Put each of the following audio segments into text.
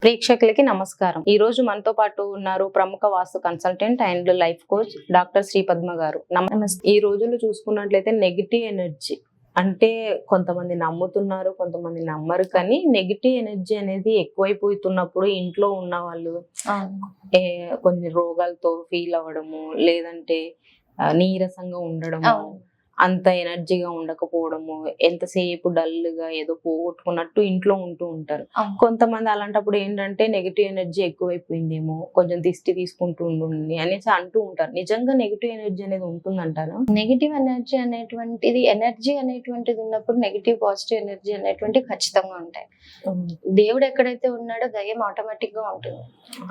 ప్రేక్షకులకి నమస్కారం. ఈ రోజు మనతో పాటు ఉన్నారు ప్రముఖ vastu consultant and life coach doctor Shri Padma గారు. నమస్తే. ఈ రోజుల్లో చూసుకున్నట్లయితే నెగిటివ్ ఎనర్జీ అంటే కొంతమంది నమ్ముతున్నారు, కొంతమంది నమ్మరు. కానీ నెగిటివ్ ఎనర్జీ అనేది ఎక్కువైపోతున్నప్పుడు ఇంట్లో ఉన్న వాళ్ళు కొన్ని రోగాలతో ఫీల్ అవ్వడము, లేదంటే నీరసంగా ఉండడము, అంత ఎనర్జీగా ఉండకపోవడము, ఎంతసేపు డల్ గా ఏదో పోగొట్టుకున్నట్టు ఇంట్లో ఉంటూ ఉంటారు. కొంతమంది అలాంటప్పుడు ఏంటంటే నెగిటివ్ ఎనర్జీ ఎక్కువైపోయిందేమో, కొంచెం దిష్టి తీసుకుంటూ ఉండి అనేసి అంటూ ఉంటారు. నిజంగా నెగిటివ్ ఎనర్జీ అనేది ఉంటుందంటారా? నెగిటివ్ ఎనర్జీ అనేటువంటిది ఉన్నప్పుడు నెగిటివ్ పాజిటివ్ ఎనర్జీ అనేటువంటి ఖచ్చితంగా ఉంటాయి. దేవుడు ఎక్కడైతే ఉన్నాడో దయ్యం ఆటోమేటిక్ గా ఉంటుంది.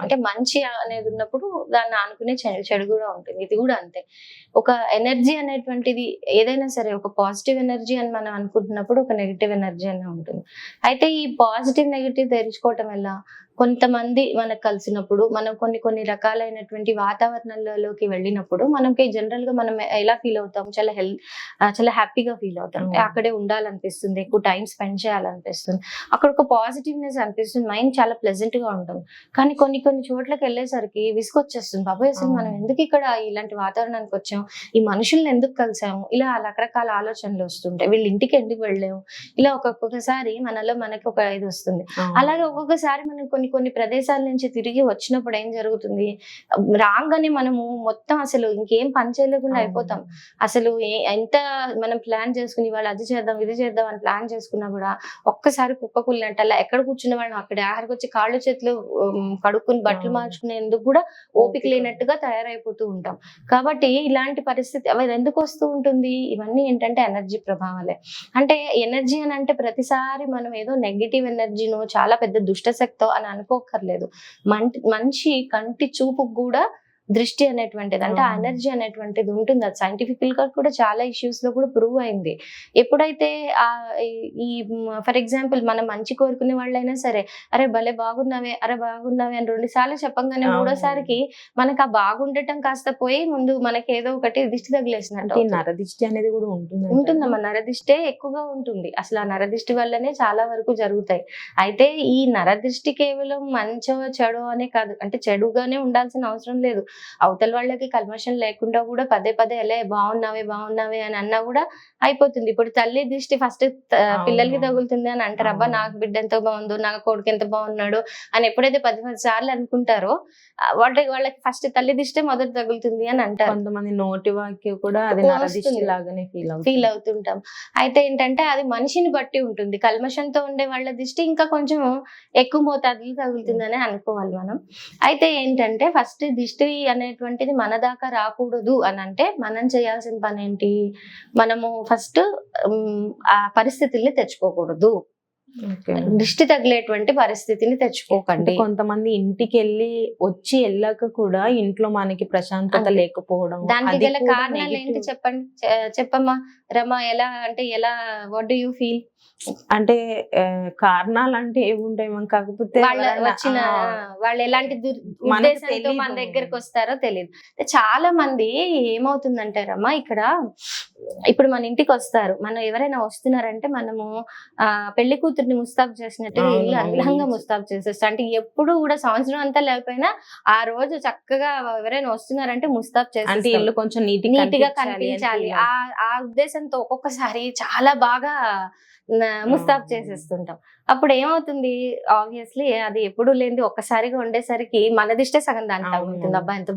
అంటే మంచి అనేది ఉన్నప్పుడు దాన్ని ఆనుకునే చెడు కూడా ఉంటుంది. ఇది కూడా అంతే. ఒక ఎనర్జీ అనేటువంటిది ఏదైనా సరే, ఒక పాజిటివ్ ఎనర్జీ అని మనం అనుకుంటున్నప్పుడు ఒక నెగిటివ్ ఎనర్జీ అనే ఉంటుంది. అయితే ఈ పాజిటివ్ నెగిటివ్ తెరుచుకోవటం వల్ల కొంతమంది మనకు కలిసినప్పుడు, మనం కొన్ని రకాలైనటువంటి వాతావరణాలలోకి వెళ్ళినప్పుడు మనకి జనరల్ గా మనం ఎలా ఫీల్ అవుతాం, చాలా హ్యాపీగా ఫీల్ అవుతాం. అక్కడే ఉండాలనిపిస్తుంది, ఎక్కువ టైం స్పెండ్ చేయాలనిపిస్తుంది, అక్కడ ఒక పాజిటివ్నెస్ అనిపిస్తుంది, మైండ్ చాలా ప్లెజెంట్ గా ఉంటుంది. కానీ కొన్ని చోట్లకి వెళ్ళేసరికి విసుగొచ్చేస్తుంది. బాబాయ్ అసలు మనం ఎందుకు ఇక్కడ ఇలాంటి వాతావరణానికి వచ్చాం, ఈ మనుషుల్ని ఎందుకు కలిసాము, ఇలా రకరకాల ఆలోచనలు వస్తుంటాయి. వీళ్ళ ఇంటికి ఎందుకు వెళ్ళాము, ఇలా ఒక్కొక్కసారి మనకి ఒక ఇది వస్తుంది. అలాగే ఒక్కొక్కసారి మనం కొన్ని ప్రదేశాల నుంచి తిరిగి వచ్చినప్పుడు ఏం జరుగుతుంది, రాగానే మనము మొత్తం అసలు ఇంకేం పని చేయలేకుండా అయిపోతాం. అసలు ఎంత మనం ప్లాన్ చేసుకుని వాళ్ళు అది చేద్దాం ఇది చేద్దాం అని ప్లాన్ చేసుకున్నా కూడా ఒక్కసారి కుప్పకుళ్ళంటే అలా ఎక్కడ కూర్చున్న వాళ్ళని అక్కడ ఆఖరికి వచ్చి కాళ్ళు చేతులు కడుక్కుని బట్టలు మార్చుకునేందుకు కూడా ఓపిక లేనట్టుగా తయారైపోతూ ఉంటాం. కాబట్టి ఇలాంటి పరిస్థితి అది ఎందుకు వస్తూ ఉంటుంది, ఇవన్నీ ఏంటంటే ఎనర్జీ ప్రభావాలే. అంటే ఎనర్జీ అని అంటే ప్రతిసారి మనం ఏదో నెగిటివ్ ఎనర్జీనో చాలా పెద్ద దుష్ట శక్తో అని అనుకోకర్లేదు. మనిషి కంటి చూపుకు కూడా దృష్టి అనేటువంటిది, అంటే ఆ ఎనర్జీ అనేటువంటిది ఉంటుంది. అది సైంటిఫికల్ గా కూడా చాలా ఇష్యూస్ లో కూడా ప్రూవ్ అయింది. ఎప్పుడైతే ఈ ఫర్ ఎగ్జాంపుల్ మనం మంచి కోరుకునే వాళ్ళైనా సరే, అరే భలే బాగున్నావే అని 2 సార్లు చెప్పంగానే మూడోసారికి మనకు ఆ బాగుండటం కాస్త పోయి ముందు మనకి ఏదో ఒకటి దిష్టి తగిలేసినట్టు. నరదిష్టి అనేది కూడా ఉంటుందమ్మా. నరదిష్టే ఎక్కువగా ఉంటుంది. అసలు ఆ నరదిష్టి వల్లనే చాలా వరకు జరుగుతాయి. అయితే ఈ నరదిష్టి కేవలం మంచో చెడో అనే కాదు, అంటే చెడుగానే ఉండాల్సిన అవసరం లేదు. అవతల వాళ్ళకి కల్మషం లేకుండా కూడా పదే ఎలా బాగున్నావే అని అన్నా కూడా అయిపోతుంది. ఇప్పుడు తల్లి దృష్టి ఫస్ట్ పిల్లలకి తగులుతుంది అని అంటారు. అబ్బా నాకు బిడ్డ ఎంత బాగుందో, నాకు కొడుకు ఎంత బాగున్నాడు అని ఎప్పుడైతే 10 సార్లు అనుకుంటారో వాళ్ళకి ఫస్ట్ తల్లి దృష్టి మొదటి తగులుతుంది అని అంటారు. కొంతమంది నోటి వాక్యం కూడా ఫీల్ అవుతుంటాం. అయితే ఏంటంటే అది మనిషిని బట్టి ఉంటుంది. కల్మషంతో ఉండే వాళ్ళ దృష్టి ఇంకా కొంచెం ఎక్కువ మోతాదులు తగులుతుందని అనుకోవాలి మనం. అయితే ఏంటంటే ఫస్ట్ దృష్టి అనేటువంటిది మన దాకా రాకూడదు అని అంటే మనం చేయాల్సిన పని ఏంటి, మనము ఫస్ట్ ఆ పరిస్థితుల్ని తెచ్చుకోకూడదు. దృష్టి తగిలేటువంటి పరిస్థితిని తెచ్చుకోకండి. కొంతమంది ఇంటికి వెళ్ళాక కూడా ఇంట్లో మనకి ప్రశాంతత లేకపోవడం, దానికి గల కారణాలు ఏంటి చెప్పమ్మా రమా. ఎలా వాట్ డు యూ ఫీల్? అంటే కారణాలు అంటే ఏముంటాయి, కాకపోతే వాళ్ళు ఎలాంటి ఉద్దేశంతో మన దగ్గరకు వస్తారో తెలియదు. చాలా మంది ఏమవుతుందంటే రమ్మా, ఇప్పుడు మన ఇంటికి వస్తారు, మనం ఎవరైనా వస్తున్నారంటే మనము పెళ్లి కూతుర్ని ముస్తాబు చేసినట్టుగా ఇల్లు అందంగా ముస్తాబు చేసేస్తాం. అంటే ఎప్పుడు కూడా సంవత్సరం అంతా లేకపోయినా ఆ రోజు చక్కగా ఎవరైనా వస్తున్నారంటే ముస్తాబు చేసి ఇల్లు కొంచెం నీట్గా కనిపించాలి. ఆ ఉద్దేశంతో ఒక్కొక్కసారి చాలా బాగా ముస్తాబు చేసేస్తుంటాం. అప్పుడు ఏమవుతుంది, ఆబ్వియస్లీ అది ఎప్పుడు లేనిది ఒక్కసారిగా ఉండేసరికి మన దిష్టే సగం దానికి తగ్గుతుంది. అబ్బా ఎంత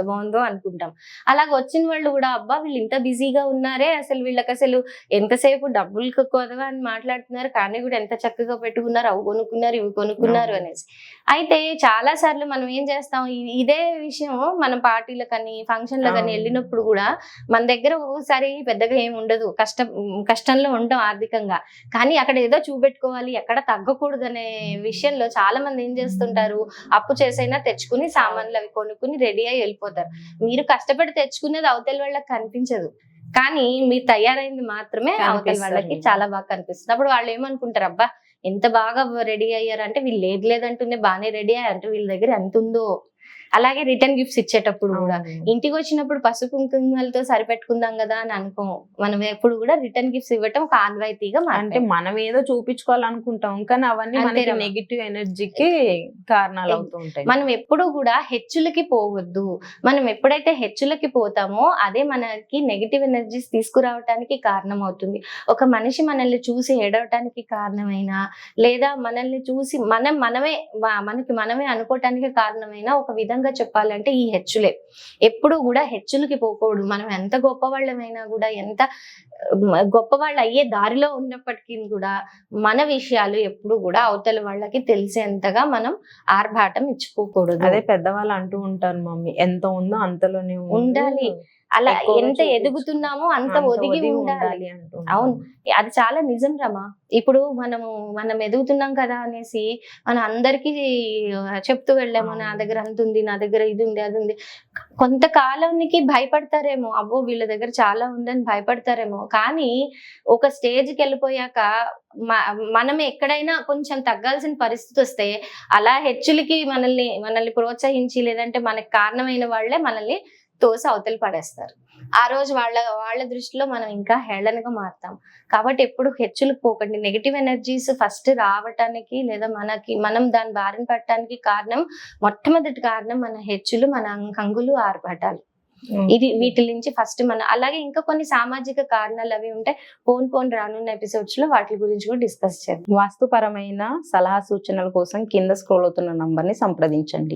బాగుందో అనుకుంటాం. అలాగ వచ్చిన వాళ్ళు కూడా అబ్బా వీళ్ళు ఇంత బిజీగా ఉన్నారే, అసలు వీళ్ళకి అసలు ఎంతసేపు డబ్బులు కొదవా అని మాట్లాడుతున్నారు, కానీ కూడా ఎంత చక్కగా పెట్టుకున్నారు, అవి కొనుక్కున్నారు ఇవి కొనుక్కున్నారు అనేసి. అయితే చాలా సార్లు మనం ఏం చేస్తాం, ఇదే విషయం మనం పార్టీలకని ఫంక్షన్లకని వెళ్ళినప్పుడు కూడా మన దగ్గర ఒక్కొక్కసారి పెద్దగా ఏమి ఉండదు, కష్టంలో ఉంటాం ఆర్థికంగా. కానీ అక్కడ ఏదో చూపెట్టుకోవాలి, ఎక్కడ తగ్గకూడదు అనే విషయంలో చాలా మంది ఏం చేస్తుంటారు, అప్పు చేసైనా తెచ్చుకుని సామాన్లు అవి కొనుక్కుని రెడీ అయ్యి వెళ్ళిపోతారు. మీరు కష్టపడి తెచ్చుకునేది అవతల వాళ్ళకి కనిపించదు, కానీ మీరు తయారైంది మాత్రమే అవతల వాళ్ళకి చాలా బాగా కనిపిస్తుంది. అప్పుడు వాళ్ళు ఏమనుకుంటారు, అబ్బా ఎంత బాగా రెడీ అయ్యారంటే వీళ్ళు లేదంటూనే బాగానే రెడీ అయ్యారంటే వీళ్ళ దగ్గర ఎంత ఉందో అలాగే రిటర్న్ గిఫ్ట్స్ ఇచ్చేటప్పుడు కూడా ఇంటికి వచ్చినప్పుడు పసుపు కుంకుమలతో సరిపెట్టుకుందాం కదా అని అనుకోము. మనం ఎప్పుడు కూడా రిటర్న్ గిఫ్ట్స్ ఇవ్వటం ఒక ఆన్వాయితీగా అంటే మనం ఏదో చూపించుకోవాలనుకుంటాం కానీ అవన్నీ అంతే మనకి రమ. నెగిటివ్ ఎనర్జీకి కారణాలు అవుతూ ఉంటాయి. మనం ఎప్పుడు కూడా హెచ్చులకి పోవద్దు. మనం ఎప్పుడైతే హెచ్చులకి పోతామో అదే మనకి నెగిటివ్ ఎనర్జీస్ తీసుకురావటానికి కారణం అవుతుంది. ఒక మనిషి మనల్ని చూసి ఏడవటానికి కారణమైనా, లేదా మనల్ని చూసి మనకి మనమే అనుకోవటానికి కారణమైన ఒక విధంగా చెప్పాలంటే ఈ హెచ్చులే. ఎప్పుడు కూడా హెచ్చులకి పోకూడదు. మనం ఎంత గొప్ప వాళ్ళమైనా కూడా, ఎంత గొప్ప వాళ్ళు అయ్యే దారిలో ఉన్నప్పటికీ కూడా మన విషయాలు ఎప్పుడు కూడా అవతల వాళ్ళకి తెలిసేంతగా మనం ఆర్భాటం ఇచ్చుకోకూడదు. అదే పెద్దవాళ్ళు అంటూ ఉంటారు మమ్మీ, ఎంత ఉందో అంతలోనే ఉండాలి. అలా ఎక్కువగా ఎంత చూపించు. ఎదుగుతున్నామో అంత అంత ఒదిగి ఒదిగి ఉండాలి. అంటూ అవును, ఉంటారు. అది చాలా నిజం రమా. ఇప్పుడు మనం ఎదుగుతున్నాం కదా అనేసి మనం అందరికీ చెప్తూ వెళ్ళాము, నా అవును. దగ్గర అంత ఉంది, నా దగ్గర ఇది ఉంది, అది ఉంది. కొంతకాలానికి భయపడతారేమో, అబ్బో వీళ్ళ దగ్గర చాలా ఉందని భయపడతారేమో. కానీ ఒక స్టేజ్కి వెళ్ళిపోయాక మనం ఎక్కడైనా కొంచెం తగ్గాల్సిన పరిస్థితి వస్తే అలా హెచ్చులకి మనల్ని ప్రోత్సహించి, లేదంటే మనకి కారణమైన వాళ్ళే మనల్ని తోసి అవతలి పడేస్తారు. ఆ రోజు వాళ్ళ దృష్టిలో మనం ఇంకా హేళనగా మారుతాం. కాబట్టి ఎప్పుడు హెచ్చులకు పోకండి. నెగిటివ్ ఎనర్జీస్ ఫస్ట్ రావటానికి, లేదా మనం దాని బారిన పడటానికి మొట్టమొదటి కారణం మన హెచ్చులు, మన హంగులు, ఆర్భాటాలు. ఇది వీటి నుంచి ఫస్ట్ అలాగే ఇంకా కొన్ని సామాజిక కారణాలు అవి ఉంటాయి. పోన్ రానున్న ఎపిసోడ్స్ లో వాటి గురించి కూడా డిస్కస్ చేద్దాం. వాస్తుపరమైన సలహా సూచనల కోసం కింద స్క్రోల్ అవుతున్న నంబర్ ని సంప్రదించండి.